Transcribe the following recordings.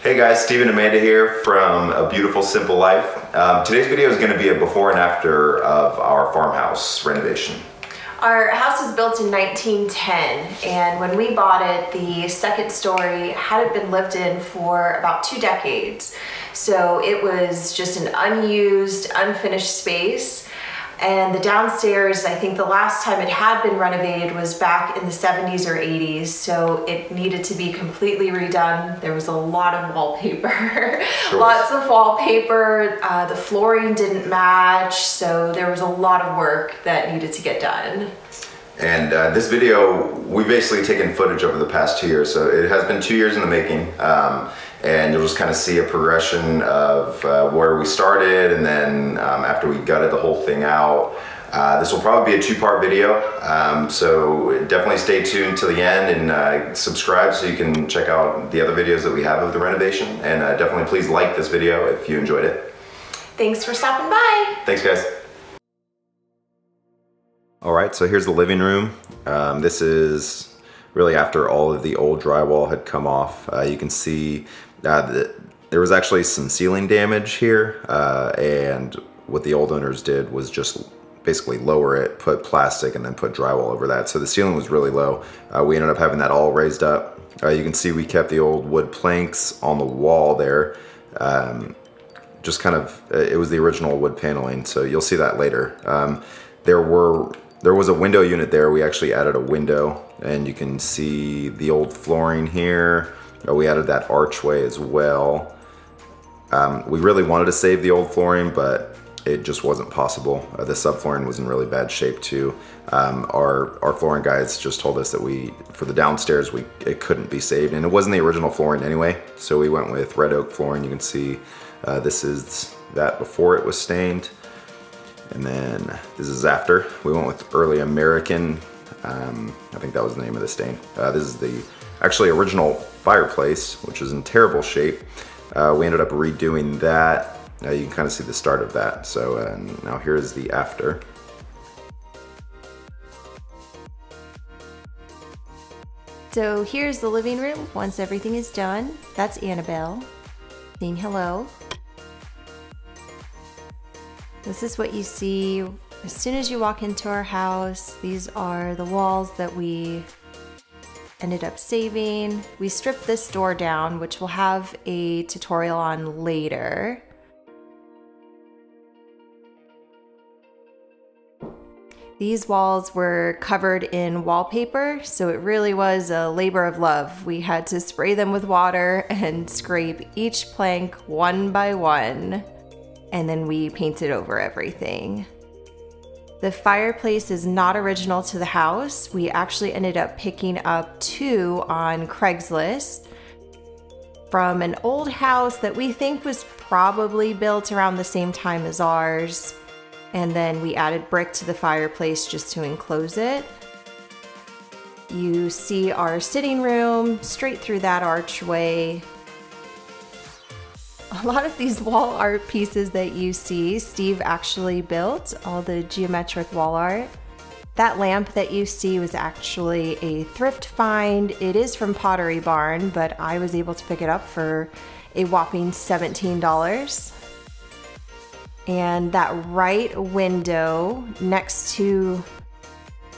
Hey guys, Steve and Amanda here from A Beautiful Simple Life. Today's video is going to be a before and after of our farmhouse renovation. Our house was built in 1910, and when we bought it, the second story hadn't been lived in for about 2 decades. So it was just an unused, unfinished space. And the downstairs, I think the last time it had been renovated was back in the 70s or 80s, so it needed to be completely redone. There was a lot of wallpaper, lots of wallpaper. The flooring didn't match, so there was a lot of work that needed to get done. And this video, we've basically taken footage over the past 2 years, so it has been 2 years in the making. And you'll just kind of see a progression of where we started, and then after we gutted the whole thing out. This will probably be a 2-part video, so definitely stay tuned till the end and subscribe so you can check out the other videos that we have of the renovation. And definitely please like this video if you enjoyed it. Thanks for stopping by. Thanks guys. All right, so here's the living room. This is really after all of the old drywall had come off. You can see there was actually some ceiling damage here, and what the old owners did was just basically lower it, put plastic, and then put drywall over that. So the ceiling was really low. We ended up having that all raised up. You can see we kept the old wood planks on the wall there. Just kind of, it was the original wood paneling, so you'll see that later. There was a window unit there. We actually added a window, and you can see the old flooring here. We added that archway as well. We really wanted to save the old flooring, but it just wasn't possible. The subflooring was in really bad shape too. Our flooring guys just told us that for the downstairs, it couldn't be saved, and it wasn't the original flooring anyway. So we went with red oak flooring. You can see this is that before it was stained. And then this is after. We went with early American. I think that was the name of the stain. This is the actually original fireplace, which is in terrible shape. We ended up redoing that. You can kind of see the start of that. So now here's the after. So here's the living room once everything is done. That's Annabelle saying hello. This is what you see as soon as you walk into our house. These are the walls that we ended up saving. We stripped this door down, which we'll have a tutorial on later. These walls were covered in wallpaper, so it really was a labor of love. We had to spray them with water and scrape each plank one by one. And then we painted over everything. The fireplace is not original to the house. We actually ended up picking up 2 on Craigslist from an old house that we think was probably built around the same time as ours. And then we added brick to the fireplace just to enclose it. You see our sitting room straight through that archway. A lot of these wall art pieces that you see, Steve actually built all the geometric wall art. That lamp that you see was actually a thrift find. It is from Pottery Barn, but I was able to pick it up for a whopping $17. And that right window next to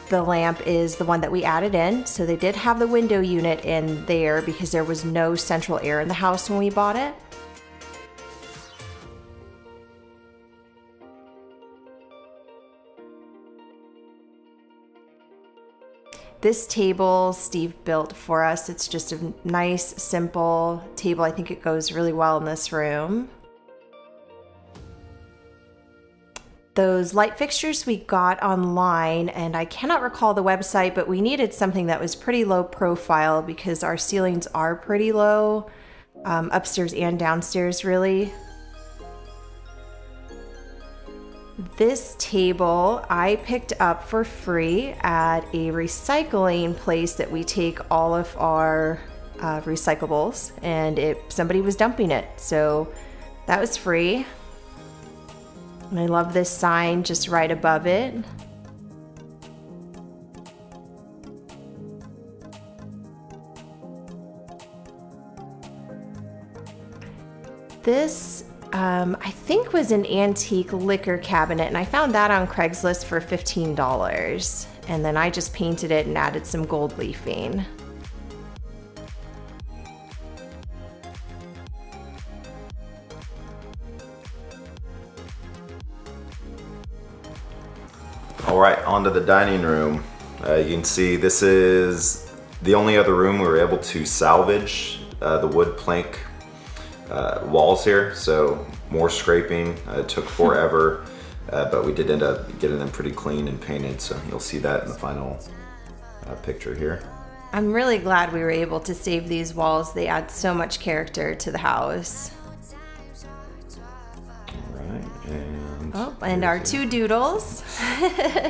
the lamp is the one that we added in. So they did have the window unit in there because there was no central air in the house when we bought it. This table Steve built for us. It's just a nice, simple table. I think it goes really well in this room. Those light fixtures we got online, and I cannot recall the website, but we needed something that was pretty low profile because our ceilings are pretty low, upstairs and downstairs really. This table I picked up for free at a recycling place that we take all of our recyclables, and somebody was dumping it, so that was free. And I love this sign just right above it. This, I think was an antique liquor cabinet, and I found that on Craigslist for $15. And then I just painted it and added some gold leafing. All right, onto the dining room. You can see this is the only other room we were able to salvage the wood plank walls here, so more scraping. It took forever, but we did end up getting them pretty clean and painted, so you'll see that in the final picture here. I'm really glad we were able to save these walls. They add so much character to the house. All right, and our two doodles.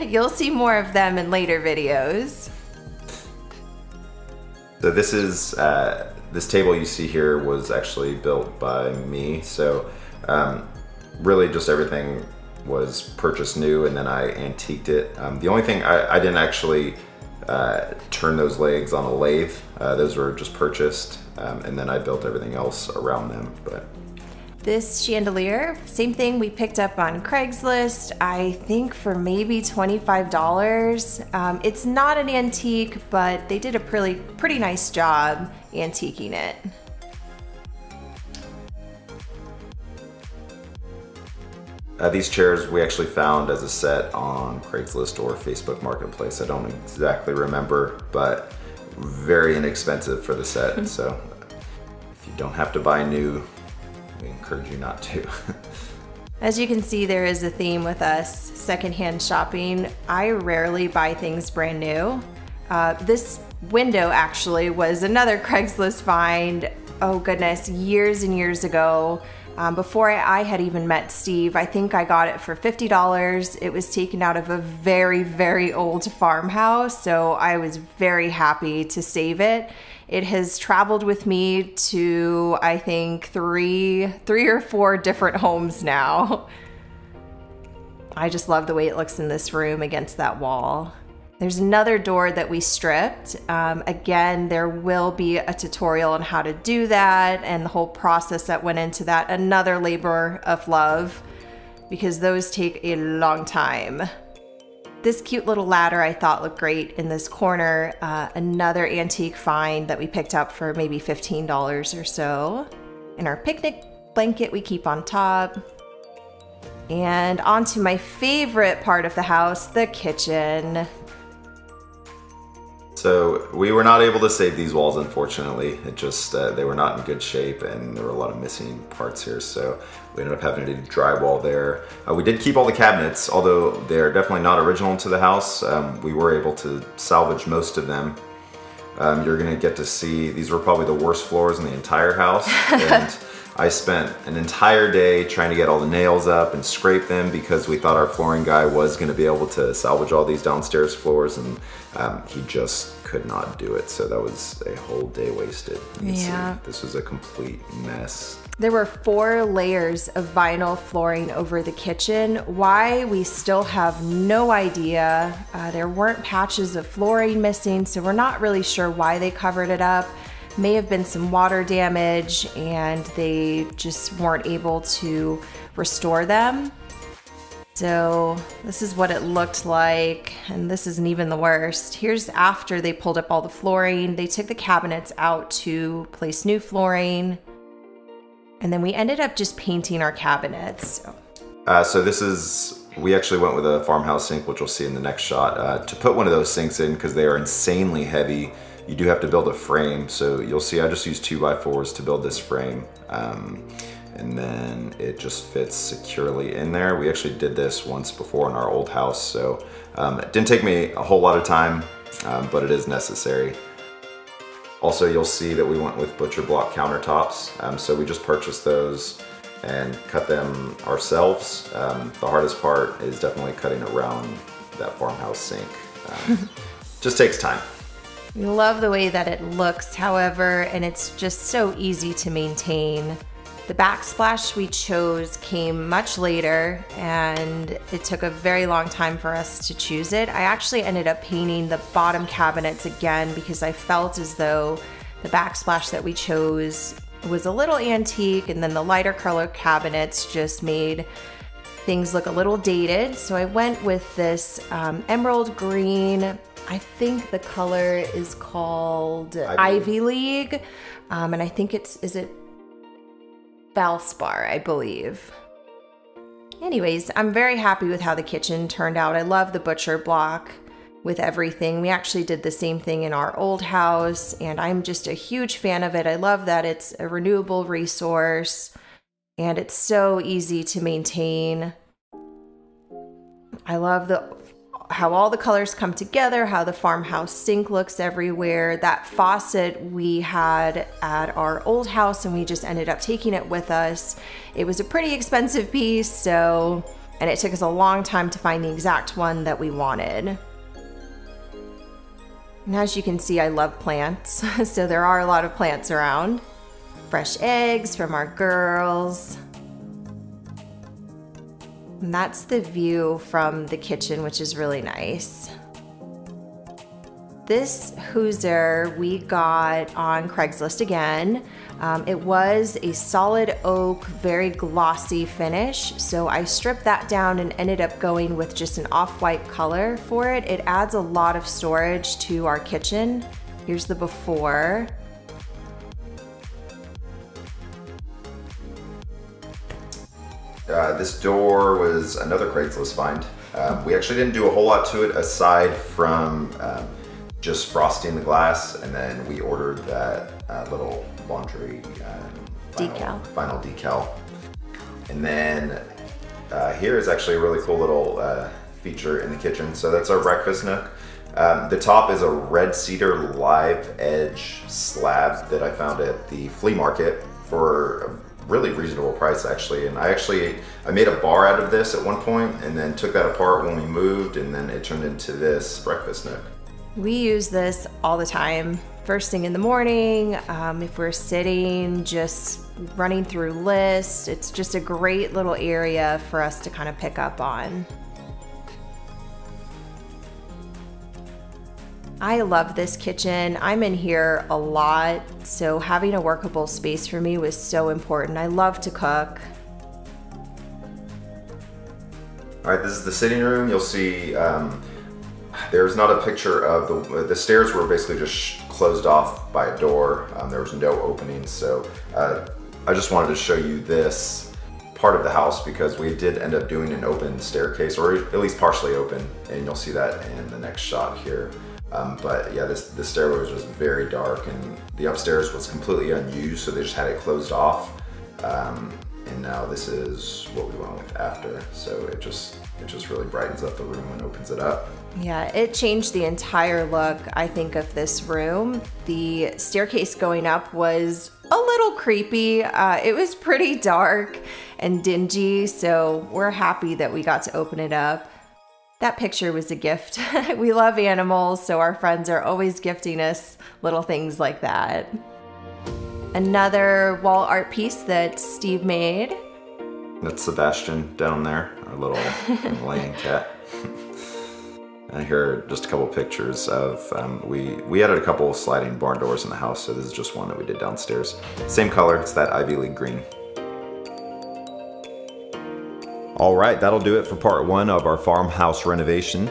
You'll see more of them in later videos. So this is this table you see here was actually built by me. So really just everything was purchased new, and then I antiqued it. The only thing I didn't actually turn those legs on a lathe. Those were just purchased, and then I built everything else around them. But this chandelier, same thing, we picked up on Craigslist, I think for maybe $25. It's not an antique, but they did a pretty nice job antiquing it. These chairs we actually found as a set on Craigslist or Facebook Marketplace. I don't exactly remember, but very inexpensive for the set. So if you don't have to buy new, we encourage you not to. As you can see, there is a theme with us, secondhand shopping. I rarely buy things brand new. This window actually was another Craigslist find, oh goodness, years and years ago. Before I had even met Steve. I think I got it for $50. It was taken out of a very, very old farmhouse, so I was very happy to save it. It has traveled with me to, I think, three or four different homes now. I just love the way it looks in this room against that wall. There's another door that we stripped. Again, there will be a tutorial on how to do that and the whole process that went into that. Another labor of love, because those take a long time. This cute little ladder I thought looked great in this corner. Another antique find that we picked up for maybe $15 or so. And our picnic blanket we keep on top. And on to my favorite part of the house, the kitchen. So we were not able to save these walls, unfortunately. It just, they were not in good shape and there were a lot of missing parts here. So we ended up having to do drywall there. We did keep all the cabinets, although they're definitely not original to the house. We were able to salvage most of them. You're gonna get to see, these were probably the worst floors in the entire house. And I spent an entire day trying to get all the nails up and scrape them because we thought our flooring guy was gonna be able to salvage all these downstairs floors, and he just could not do it. So that was a whole day wasted. You can see, this was a complete mess. There were 4 layers of vinyl flooring over the kitchen. Why, we still have no idea. There weren't patches of flooring missing, so we're not really sure why they covered it up. May have been some water damage and they just weren't able to restore them. So this is what it looked like, and this isn't even the worst. Here's after they pulled up all the flooring. They took the cabinets out to place new flooring, and then we ended up just painting our cabinets. So this is, we actually went with a farmhouse sink, which we'll see in the next shot. To put one of those sinks in, because they are insanely heavy, you do have to build a frame. So you'll see I just used 2x4s to build this frame. And then it just fits securely in there. We actually did this once before in our old house, so it didn't take me a whole lot of time, but it is necessary. Also, you'll see that we went with butcher block countertops. So we just purchased those and cut them ourselves. The hardest part is definitely cutting around that farmhouse sink. Just takes time. We love the way that it looks, however, and it's just so easy to maintain. The backsplash we chose came much later, and it took a very long time for us to choose it. I actually ended up painting the bottom cabinets again because I felt as though the backsplash that we chose was a little antique, and then the lighter color cabinets just made things look a little dated. So I went with this emerald green. I think the color is called Ivy League. And I think is it Valspar, I believe. Anyways, I'm very happy with how the kitchen turned out. I love the butcher block with everything. We actually did the same thing in our old house, and I'm just a huge fan of it. I love that it's a renewable resource and it's so easy to maintain. I love how all the colors come together, how the farmhouse sink looks everywhere. That faucet we had at our old house and we just ended up taking it with us. It was a pretty expensive piece, and it took us a long time to find the exact one that we wanted. And as you can see, I love plants, so there are a lot of plants around. Fresh eggs from our girls. And that's the view from the kitchen, which is really nice. This hooser we got on Craigslist again. It was a solid oak, very glossy finish. So I stripped that down and ended up going with just an off-white color for it. It adds a lot of storage to our kitchen. Here's the before. This door was another Craigslist find. We actually didn't do a whole lot to it aside from just frosting the glass, and then we ordered that little laundry vinyl decal. And then here is actually a really cool little feature in the kitchen. So that's our breakfast nook. The top is a red cedar live edge slab that I found at the flea market for a really reasonable price actually. And I made a bar out of this at one point and then took that apart when we moved, and then it turned into this breakfast nook. We use this all the time. First thing in the morning, if we're sitting, just running through lists. It's just a great little area for us to kind of pick up on. I love this kitchen. I'm in here a lot, so having a workable space for me was so important. I love to cook. All right, this is the sitting room. You'll see there's not a picture of the stairs were basically just closed off by a door. There was no opening, so I just wanted to show you this part of the house because we did end up doing an open staircase, or at least partially open, and you'll see that in the next shot here. But yeah, this stairway was just very dark, and the upstairs was completely unused, so they just had it closed off. And now this is what we went with after. So it just really brightens up the room and opens it up. Yeah, it changed the entire look, I think, of this room. The staircase going up was a little creepy. It was pretty dark and dingy, so we're happy that we got to open it up. That picture was a gift. We love animals, so our friends are always gifting us little things like that. Another wall art piece that Steve made. That's Sebastian down there, our little laying cat. And here are just a couple pictures of, we added a couple sliding barn doors in the house, so this is just one that we did downstairs. Same color, it's that Ivy League green. All right, that'll do it for part one of our farmhouse renovation.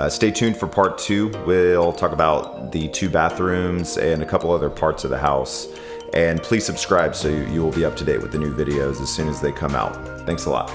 Stay tuned for part two. We'll talk about the 2 bathrooms and a couple other parts of the house. And please subscribe so you will be up to date with the new videos as soon as they come out. Thanks a lot.